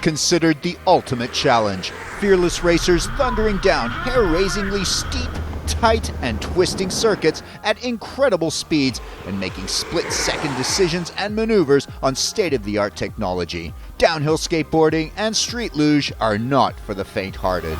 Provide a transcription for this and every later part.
considered the ultimate challenge. Fearless racers thundering down hair-raisingly steep, tight and twisting circuits at incredible speeds and making split-second decisions and maneuvers on state-of-the-art technology. Downhill skateboarding and street luge are not for the faint-hearted.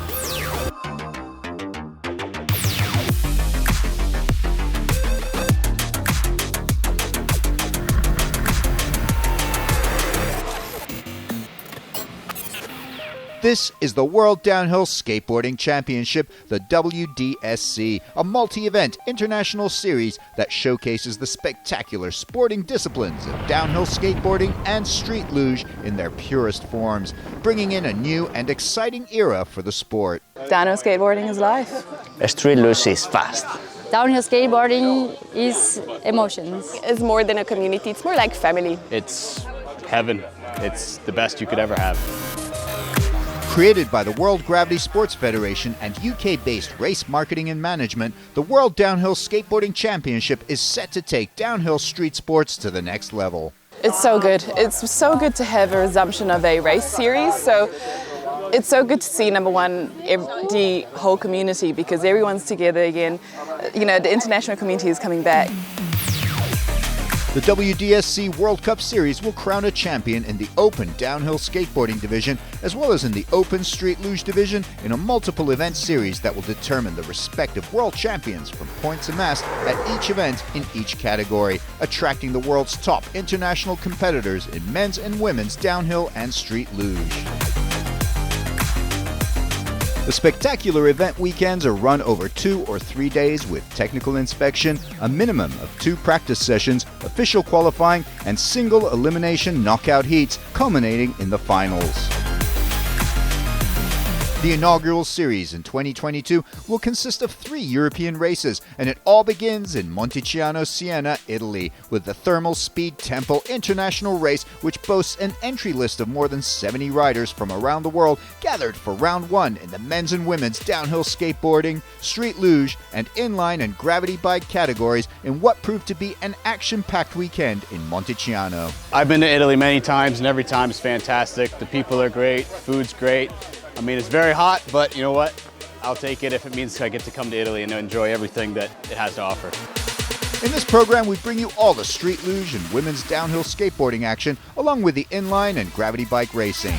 This is the World Downhill Skateboarding Championship, the WDSC, a multi-event international series that showcases the spectacular sporting disciplines of downhill skateboarding and street luge in their purest forms, bringing in a new and exciting era for the sport. Downhill skateboarding is life. Street luge is fast. Downhill skateboarding is emotions. It's more than a community, it's more like family. It's heaven. It's the best you could ever have. Created by the World Gravity Sports Federation and UK-based Race Marketing and Management, the World Downhill Skateboarding Championship is set to take downhill street sports to the next level. It's so good. It's so good to have a resumption of a race series. So it's so good to see, number one, the whole community, because everyone's together again. You know, the international community is coming back. The WDSC World Cup Series will crown a champion in the Open Downhill Skateboarding Division, as well as in the Open Street Luge Division, in a multiple event series that will determine the respective world champions from points amassed at each event in each category, attracting the world's top international competitors in men's and women's downhill and street luge. The spectacular event weekends are run over 2 or 3 days with technical inspection, a minimum of 2 practice sessions, official qualifying, and single elimination knockout heats, culminating in the finals. The inaugural series in 2022 will consist of 3 European races, and it all begins in Monticiano, Siena, Italy, with the Thermal Speed Tempo International Race, which boasts an entry list of more than 70 riders from around the world gathered for round 1 in the men's and women's downhill skateboarding, street luge, and inline and gravity bike categories in what proved to be an action-packed weekend in Monticiano. I've been to Italy many times, and every time is fantastic. The people are great, food's great. I mean, it's very hot, but you know what? I'll take it if it means I get to come to Italy and enjoy everything that it has to offer. In this program, we bring you all the street luge and women's downhill skateboarding action, along with the inline and gravity bike racing.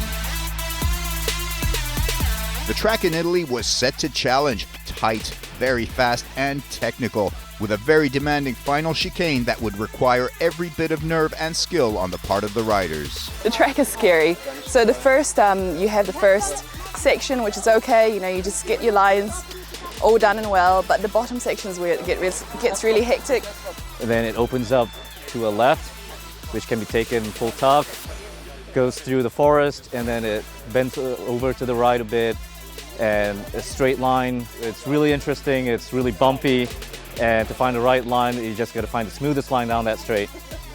The track in Italy was set to challenge, tight, very fast, and technical, with a very demanding final chicane that would require every bit of nerve and skill on the part of the riders. The track is scary. So the first, you have the first section, which is okay, you know, you just get your lines all done and well, but the bottom section is where it gets really hectic. And then it opens up to a left, which can be taken full top, goes through the forest, and then it bends over to the right a bit, and a straight line. It's really interesting, it's really bumpy, and to find the right line, you just got to find the smoothest line down that straight,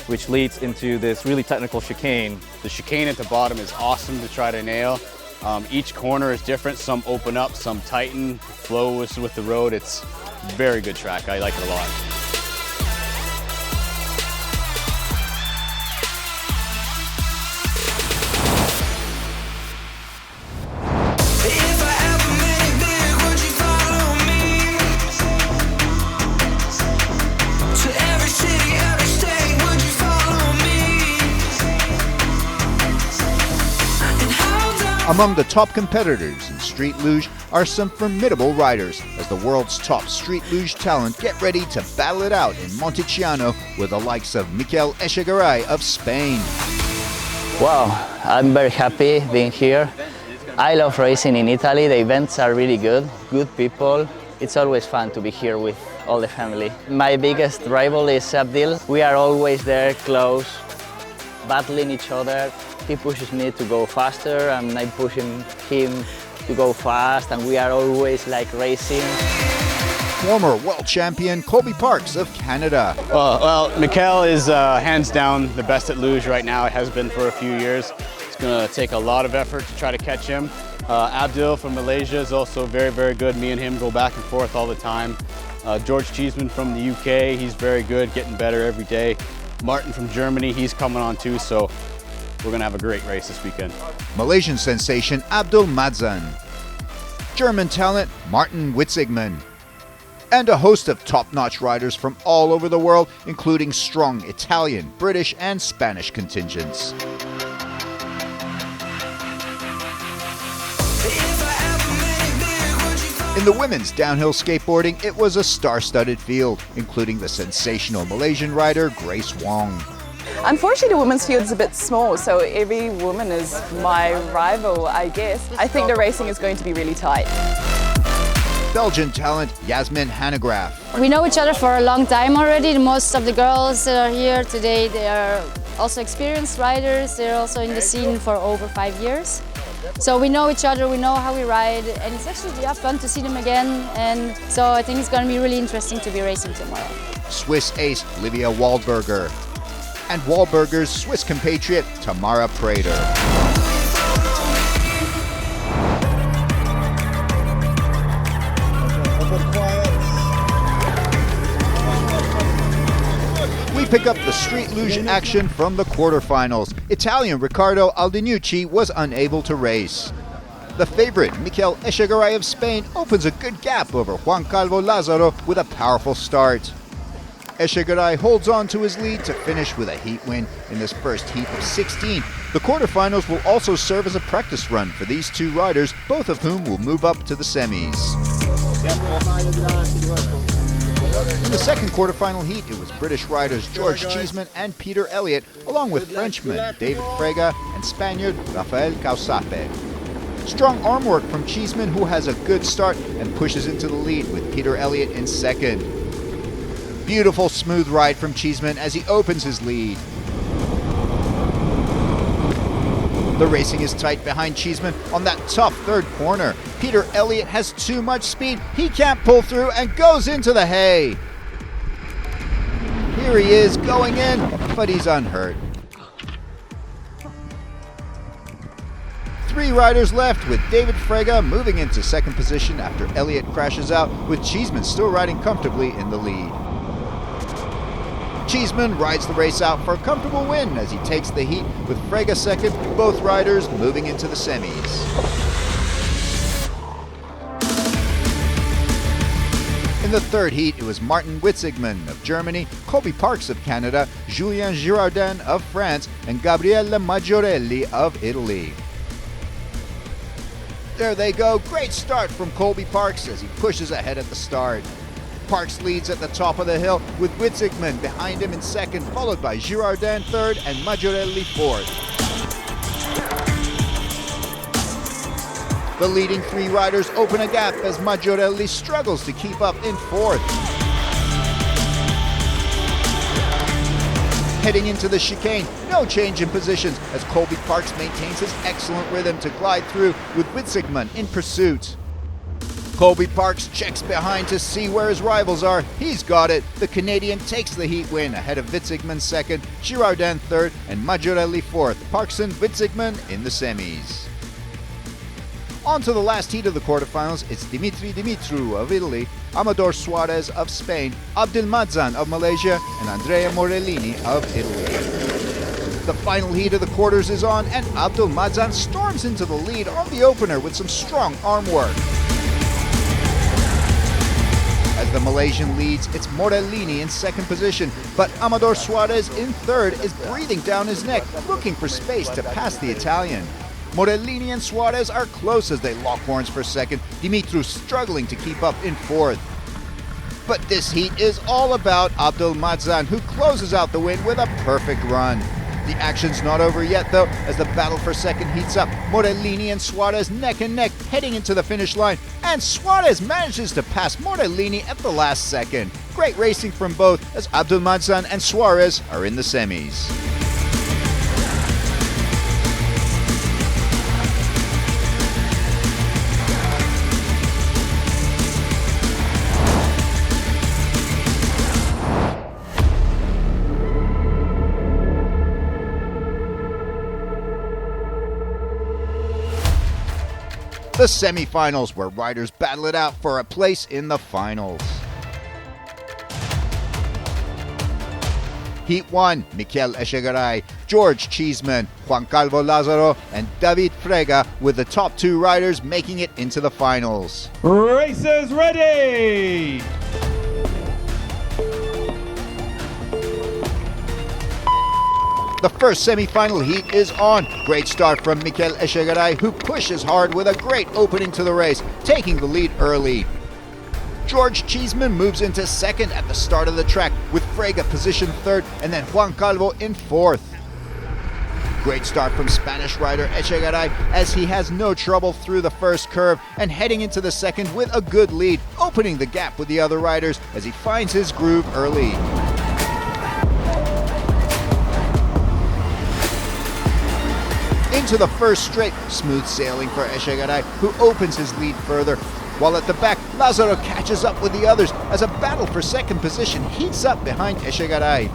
which leads into this really technical chicane. The chicane at the bottom is awesome to try to nail. Each corner is different. Some open up, some tighten. Flow is with the road. It's a very good track. I like it a lot. Among the top competitors in street luge are some formidable riders, as the world's top street luge talent get ready to battle it out in Monticiano with the likes of Mikel Echegaray of Spain. Wow, I'm very happy being here. I love racing in Italy. The events are really good people. It's always fun to be here with all the family. My biggest rival is Abdil. We are always there, close, battling each other. He pushes me to go faster and I'm pushing him to go fast, and we are always like racing. Former world champion Colby Parks of Canada. Well, Mikel is hands down the best at luge right now. It has been for a few years. It's going to take a lot of effort to try to catch him. Abdil from Malaysia is also very, very good. Me and him go back and forth all the time. George Cheeseman from the UK, he's very good, getting better every day. Martin from Germany, he's coming on too, so we're going to have a great race this weekend. Malaysian sensation Abdul Madzan, German talent Martin Witzigmann, and a host of top-notch riders from all over the world, including strong Italian, British, and Spanish contingents. In the women's downhill skateboarding, it was a star-studded field, including the sensational Malaysian rider Grace Wong. Unfortunately, the women's field is a bit small, so every woman is my rival, I guess. I think the racing is going to be really tight. Belgian talent Yasmin Hanegraaff. We know each other for a long time already. Most of the girls that are here today, they are also experienced riders. They're also in the scene for over 5 years. So we know each other, we know how we ride, and it's actually fun to see them again. And so I think it's going to be really interesting to be racing tomorrow. Swiss ace Livia Waldberger, and Waldberger's Swiss compatriot Tamara Prater. We pick up the street luge action from the quarterfinals. Italian Riccardo Aldinucci was unable to race. The favorite, Mikel Echegaray of Spain, opens a good gap over Juan Calvo Lazaro with a powerful start. Echegaray holds on to his lead to finish with a heat win in this first heat of 16. The quarterfinals will also serve as a practice run for these two riders, both of whom will move up to the semis. In the second quarterfinal heat, it was British riders George Cheeseman and Peter Elliott, along with Frenchmen David Frega and Spaniard Rafael Causape. Strong arm work from Cheeseman, who has a good start and pushes into the lead with Peter Elliott in second. Beautiful smooth ride from Cheeseman as he opens his lead. The racing is tight behind Cheeseman on that tough third corner. Peter Elliott has too much speed. He can't pull through and goes into the hay. Here he is going in, but he's unhurt. 3 riders left, with David Frega moving into second position after Elliott crashes out, with Cheeseman still riding comfortably in the lead. Cheeseman rides the race out for a comfortable win as he takes the heat with Frega second, both riders moving into the semis. In the third heat, it was Martin Witzigmann of Germany, Colby Parks of Canada, Julien Girardin of France, and Gabriele Maggiorelli of Italy. There they go, great start from Colby Parks as he pushes ahead at the start. Parks leads at the top of the hill with Witzigmann behind him in second, followed by Girardin third and Maggiorelli fourth. The leading 3 riders open a gap as Maggiorelli struggles to keep up in fourth. Heading into the chicane, no change in positions as Colby Parks maintains his excellent rhythm to glide through with Witzigmann in pursuit. Colby Parks checks behind to see where his rivals are. He's got it. The Canadian takes the heat win ahead of Witzigmann second, Girardin third, and Maggiorelli fourth. Parks and Witzigmann in the semis. On to the last heat of the quarterfinals. It's Dimitri Dimitrou of Italy, Amador Suarez of Spain, Abdul Madzan of Malaysia, and Andrea Morellini of Italy. The final heat of the quarters is on, and Abdul Madzan storms into the lead on the opener with some strong arm work. As the Malaysian leads, it's Morellini in second position, but Amador Suarez in third is breathing down his neck, looking for space to pass the Italian. Morellini and Suarez are close as they lock horns for second, Dimitrou struggling to keep up in fourth. But this heat is all about Abdul Madzan, who closes out the win with a perfect run. The action's not over yet, though, as the battle for second heats up. Morellini and Suarez neck and neck heading into the finish line, and Suarez manages to pass Morellini at the last second. Great racing from both as Abdul Madzan and Suarez are in the semis. The semifinals, where riders battle it out for a place in the finals. Heat 1, Mikel Echegaray, George Cheeseman, Juan Calvo Lazaro, and David Frega, with the top 2 riders making it into the finals. Racers ready! The first semi-final heat is on. Great start from Mikel Echegaray, who pushes hard with a great opening to the race, taking the lead early. George Cheeseman moves into second at the start of the track, with Frega positioned third and then Juan Calvo in fourth. Great start from Spanish rider Echegaray, as he has no trouble through the first curve and heading into the second with a good lead, opening the gap with the other riders as he finds his groove early. Into the first straight, smooth sailing for Echegaray, who opens his lead further. While at the back, Lazaro catches up with the others as a battle for second position heats up behind Echegaray.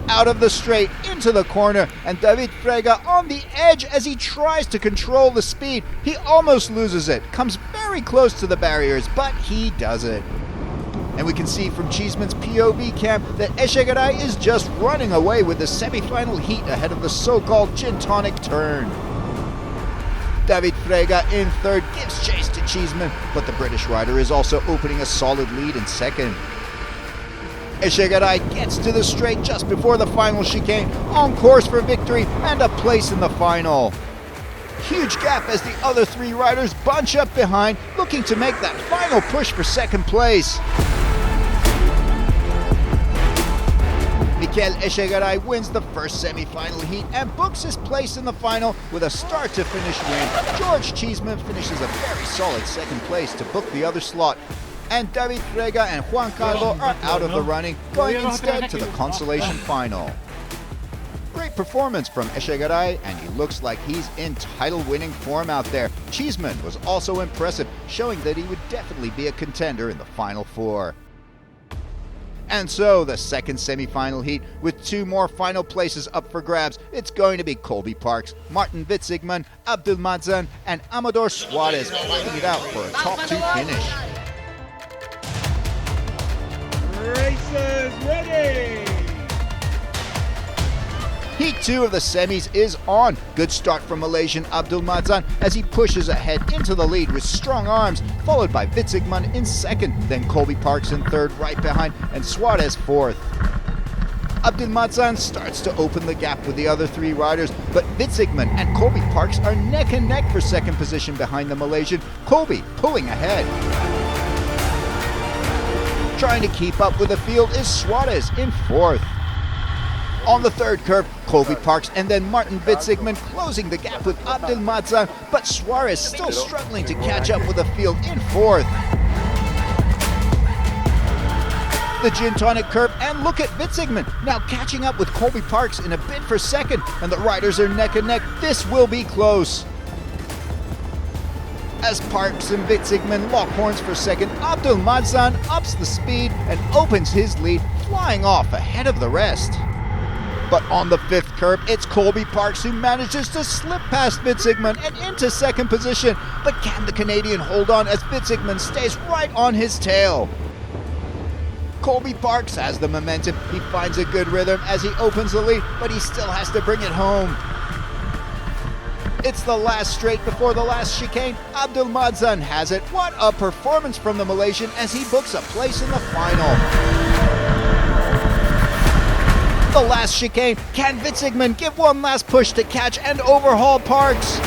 Out of the straight, into the corner, and David Frega on the edge as he tries to control the speed. He almost loses it, comes very close to the barriers, but he does it. And we can see from Cheeseman's POV cam that Echegaray is just running away with the semi-final heat ahead of the so-called gin tonic turn. David Frega in third gives chase to Cheeseman, but the British rider is also opening a solid lead in second. Echegaray gets to the straight just before the final chicane, on course for victory and a place in the final. Huge gap as the other 3 riders bunch up behind, looking to make that final push for second place. Mikel Echegaray wins the first semi-final heat and books his place in the final with a start-to-finish win. George Cheeseman finishes a very solid second place to book the other slot. And David Frega and Juan Calvo are out of the running, going instead to the Consolation final. Great performance from Echegaray, and he looks like he's in title-winning form out there. Cheeseman was also impressive, showing that he would definitely be a contender in the Final Four. And so, the second semi-final heat, with 2 more final places up for grabs. It's going to be Colby Parks, Martin Witzigmann, Abdelmadzan, and Amador Suarez fighting it out for a top 2 finish. Racers ready! Heat 2 of the semis is on. Good start from Malaysian Abdelmadzan as he pushes ahead into the lead with strong arms, followed by Witzigmann in second, then Colby Parks in third right behind, and Suarez fourth. Abdelmadzan starts to open the gap with the other 3 riders, but Witzigmann and Colby Parks are neck and neck for second position behind the Malaysian, Colby pulling ahead. Trying to keep up with the field is Suarez in fourth. On the third curve, Colby Parks and then Martin Witzigmann closing the gap with Abdelmadzan, but Suarez still struggling to catch up with the field in fourth. The gin tonic curve, and look at Witzigmann now catching up with Colby Parks in a bid for second, and the riders are neck and neck. This will be close. As Parks and Witzigmann lock horns for second, Abdelmadzan ups the speed and opens his lead, flying off ahead of the rest. But on the 5th curve, it's Colby Parks who manages to slip past Witzigmann and into second position. But can the Canadian hold on as Witzigmann stays right on his tail? Colby Parks has the momentum. He finds a good rhythm as he opens the lead, but he still has to bring it home. It's the last straight before the last chicane. Abdelmadzan has it. What a performance from the Malaysian as he books a place in the final. The last chicane. Can Witzigmann give one last push to catch and overhaul Parks?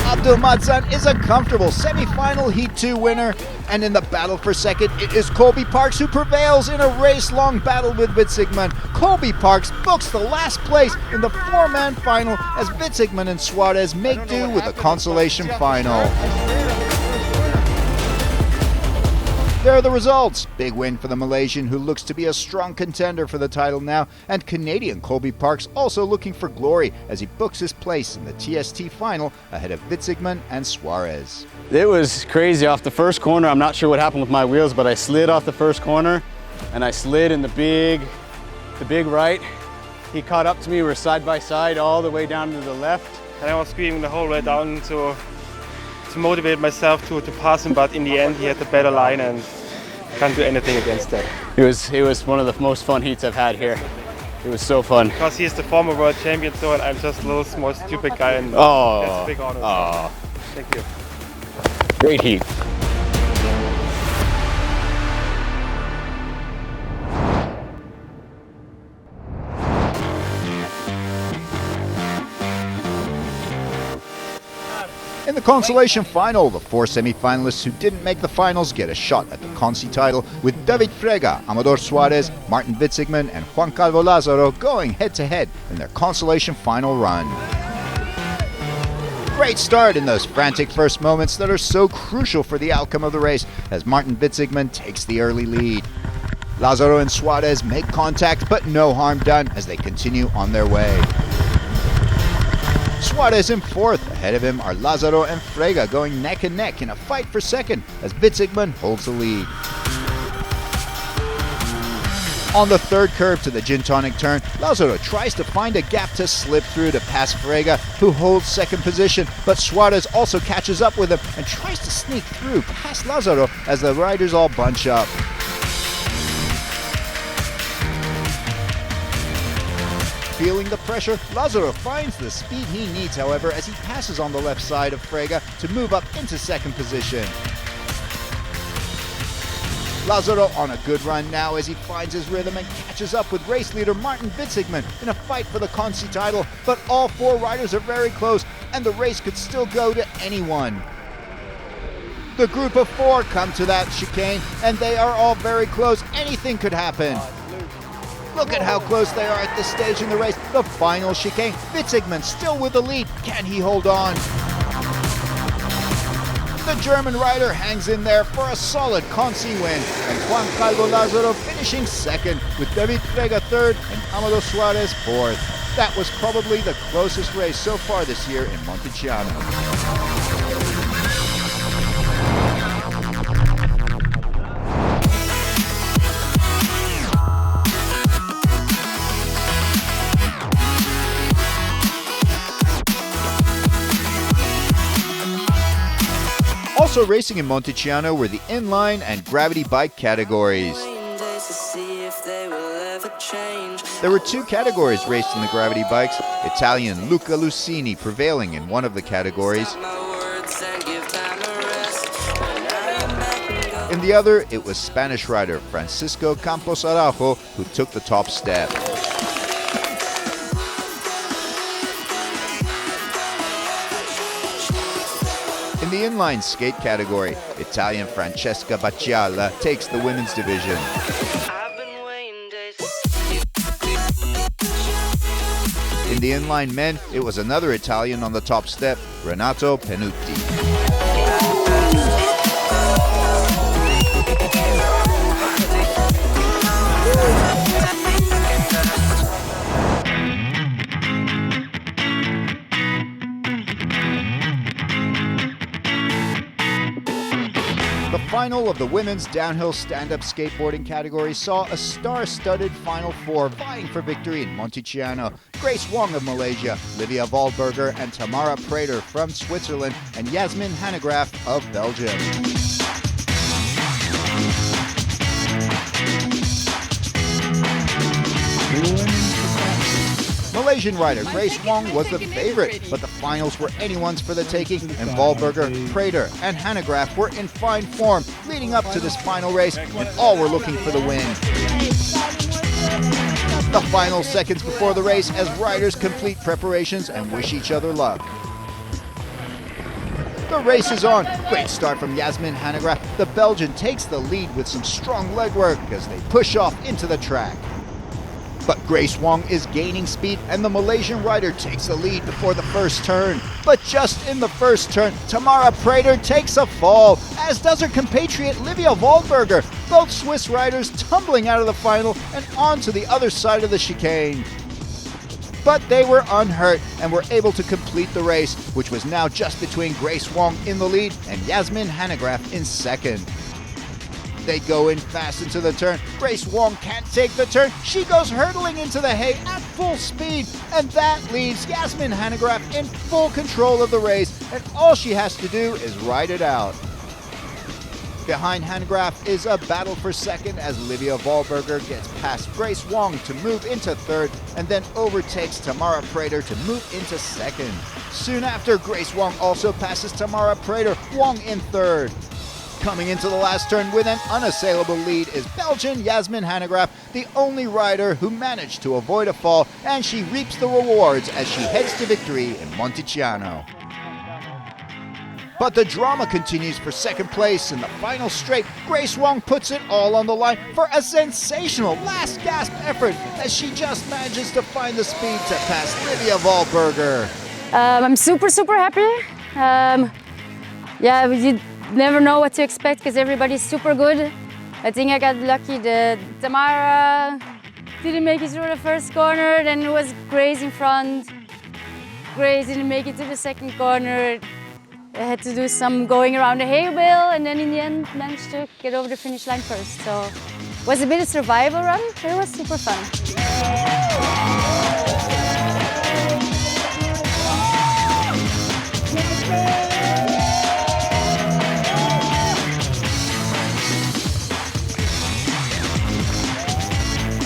Abdelmadzan is a comfortable semi-final Heat 2 winner, and in the battle for second, it is Colby Parks who prevails in a race-long battle with Witzigmann. Colby Parks books the last place in the 4-man final as Witzigmann and Suarez make do with the Consolation final. There are the results. Big win for the Malaysian, who looks to be a strong contender for the title now, and Canadian Colby Parks also looking for glory as he books his place in the TST final ahead of Witzigmann and Suarez. It was crazy off the first corner. I'm not sure what happened with my wheels, but I slid off the first corner and I slid in the big right. He caught up to me. We're side by side all the way down to the left. And I was screaming the whole way down, so to motivate myself to pass him, but in the end he had the better line and can't do anything against that. It was one of the most fun heats I've had here. It was so fun. Because he is the former world champion, so, and I'm just a little small stupid guy, and that's a big honor. Thank you. Great heat. In the Consolation final, the 4 semi-finalists who didn't make the finals get a shot at the Consi title, with David Frega, Amador Suarez, Martin Witzigmann and Juan Calvo Lazaro going head-to-head in their Consolation final run. Great start in those frantic first moments that are so crucial for the outcome of the race as Martin Witzigmann takes the early lead. Lazaro and Suarez make contact, but no harm done as they continue on their way. Suarez in fourth. Ahead of him are Lazaro and Frega going neck and neck in a fight for second as Witzigmann holds the lead. On the third curve to the gin tonic turn, Lazaro tries to find a gap to slip through to pass Frega, who holds second position, but Suarez also catches up with him and tries to sneak through past Lazaro as the riders all bunch up. Feeling the pressure, Lazaro finds the speed he needs, however, as he passes on the left side of Frega to move up into second position. Lazaro on a good run now as he finds his rhythm and catches up with race leader Martin Witzigmann in a fight for the Consi title, but all 4 riders are very close and the race could still go to anyone. The group of 4 come to that chicane and they are all very close. Anything could happen. Look at how close they are at this stage in the race. The final chicane. Witzigmann still with the lead. Can he hold on? The German rider hangs in there for a solid Consi win. And Juan Calvo Lazaro finishing second with David Frega third and Amador Suarez fourth. That was probably the closest race so far this year in Monticiano. Also racing in Monticiano were the inline and gravity bike categories. There were 2 categories raced in the gravity bikes, Italian Luca Lucini prevailing in one of the categories. In the other, it was Spanish rider Francisco Campos Araujo who took the top step. In the inline skate category, Italian Francesca Bacciala takes the women's division. In the inline men, it was another Italian on the top step, Renato Penutti. The final of the women's downhill stand-up skateboarding category saw a star-studded Final 4 vying for victory in Monticiano. Grace Wong of Malaysia, Livia Wahlberger and Tamara Prater from Switzerland, and Yasmin Hanegraaff of Belgium. Malaysian rider Grace Wong was the favorite, but the finals were anyone's for the taking, and Wahlberger, Prater, and Hanegraaff were in fine form leading up to this final race, and all were looking for the win. The final seconds before the race as riders complete preparations and wish each other luck. The race is on. Great start from Yasmin Hanegraaff. The Belgian takes the lead with some strong leg work as they push off into the track. But Grace Wong is gaining speed and the Malaysian rider takes the lead before the first turn. But just in the first turn, Tamara Prater takes a fall, as does her compatriot Livia Wahlberger, both Swiss riders tumbling out of the final and onto the other side of the chicane. But they were unhurt and were able to complete the race, which was now just between Grace Wong in the lead and Yasmin Hanegraaff in second. They go in fast into the turn. Grace Wong can't take the turn. She goes hurtling into the hay at full speed, and that leaves Yasmin Hanegraaff in full control of the race, and all she has to do is ride it out. Behind Hanegraaff is a battle for second as Livia Wahlberger gets past Grace Wong to move into third and then overtakes Tamara Prater to move into second. Soon after, Grace Wong also passes Tamara Prater, Wong in third. Coming into the last turn with an unassailable lead is Belgian Yasmin Hanegraaff, the only rider who managed to avoid a fall, and she reaps the rewards as she heads to victory in Monticiano. But the drama continues for second place in the final straight. Grace Wong puts it all on the line for a sensational last gasp effort as she just manages to find the speed to pass Livia Wahlberger. I'm super happy. Yeah, you never know what to expect because everybody's super good. I think I got lucky that Tamara didn't make it through the first corner, then it was Grace in front. Grace didn't make it to the second corner. I had to do some going around the hay bale, and then in the end managed to get over the finish line first. So it was a bit of a survival run, but it was super fun.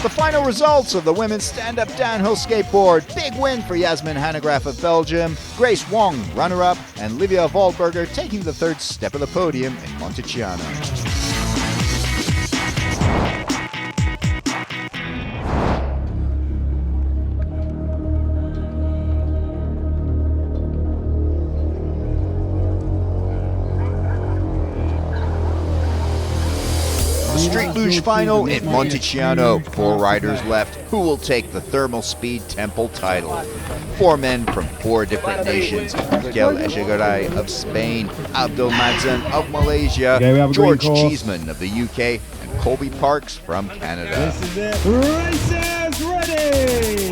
The final results of the women's stand-up downhill skateboard. Big win for Yasmin Hanegraaff of Belgium, Grace Wong runner-up, and Livia Wahlberger taking the third step of the podium in Monticiano. Street Luge final in Monticiano. 4 riders left who will take the Thermal Speed Temple title. 4 men from 4 different nations. Mikel Echegaray of Spain, Abdul Madzan of Malaysia, George Cheeseman of the UK, and Colby Parks from Canada. This is it. Racers ready!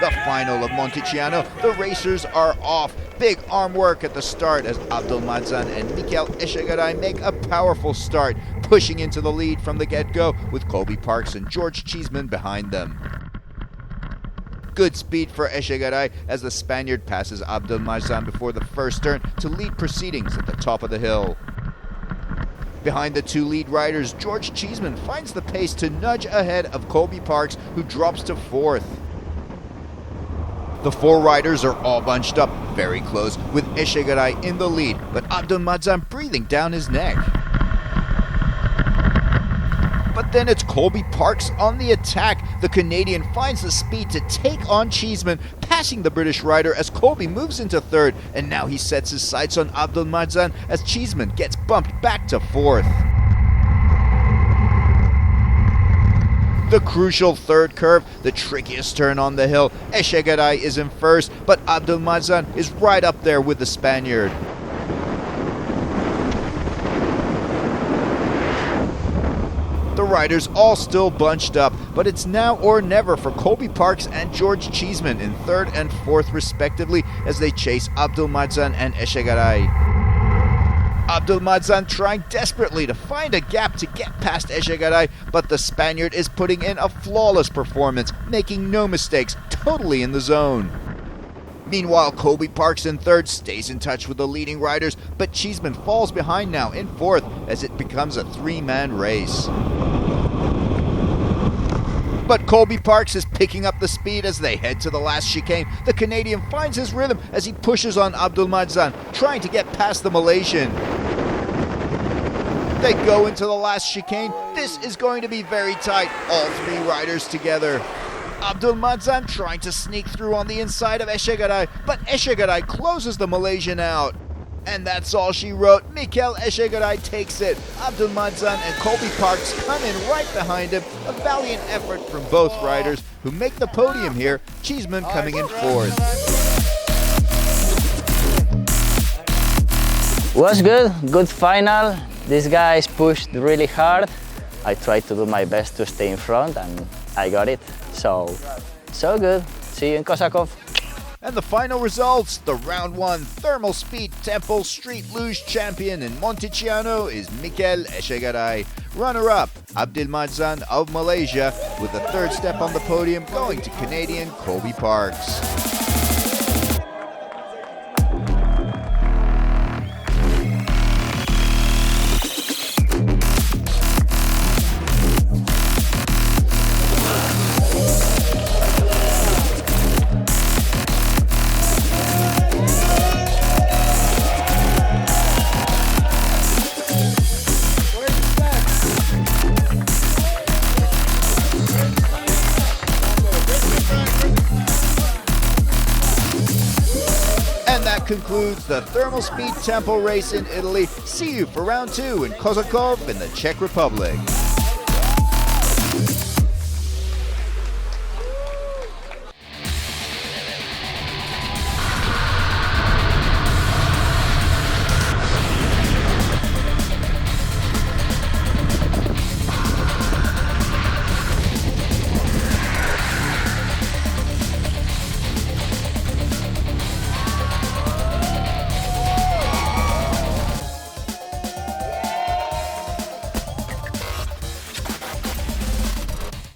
The final of Monticiano, the racers are off. Big arm work at the start as Abdul Madzan and Mikel Echegaray make a powerful start, pushing into the lead from the get-go with Colby Parks and George Cheeseman behind them. Good speed for Echegaray as the Spaniard passes Abdul Madzan before the first turn to lead proceedings at the top of the hill. Behind the 2 lead riders, George Cheeseman finds the pace to nudge ahead of Colby Parks, who drops to 4th. The 4 riders are all bunched up, very close, with Echegaray in the lead, but Abdul Madzan breathing down his neck. But then it's Colby Parks on the attack. The Canadian finds the speed to take on Cheeseman, passing the British rider as Colby moves into 3rd, and now he sets his sights on Abdul Madzan as Cheeseman gets bumped back to 4th. The crucial 3rd curve, the trickiest turn on the hill. Echegaray is in 1st, but Abdul Madzan is right up there with the Spaniard. The riders all still bunched up, but it's now or never for Colby Parks and George Cheeseman in 3rd and 4th respectively as they chase Abdul Madzan and Echegaray. Abdul Madzan trying desperately to find a gap to get past Echegaray, but the Spaniard is putting in a flawless performance, making no mistakes, totally in the zone. Meanwhile, Colby Parks in 3rd stays in touch with the leading riders, but Cheeseman falls behind now in 4th as it becomes a 3-man race. But Colby Parks is picking up the speed as they head to the last chicane. The Canadian finds his rhythm as he pushes on Abdul Madzan, trying to get past the Malaysian. They go into the last chicane. This is going to be very tight, all 3 riders together. Abdul Madzan trying to sneak through on the inside of Echegaray, but Echegaray closes the Malaysian out. And that's all she wrote. Mikel Echegaray takes it. Abdul Madzan and Colby Parks come in right behind him. A valiant effort from both riders who make the podium here. Cheeseman coming in 4th. Was good final. These guys pushed really hard. I tried to do my best to stay in front and I got it. So good. See you in Kosakov. And the final results, the round 1 Thermal Speed Temple Street Luge champion in Monticiano is Mikel Echegaray. Runner-up, Abdelmadzan of Malaysia, with the third step on the podium going to Canadian Colby Parks. Concludes the Thermal Speed Temple race in Italy. See you for round 2 in Kozakov in the Czech Republic.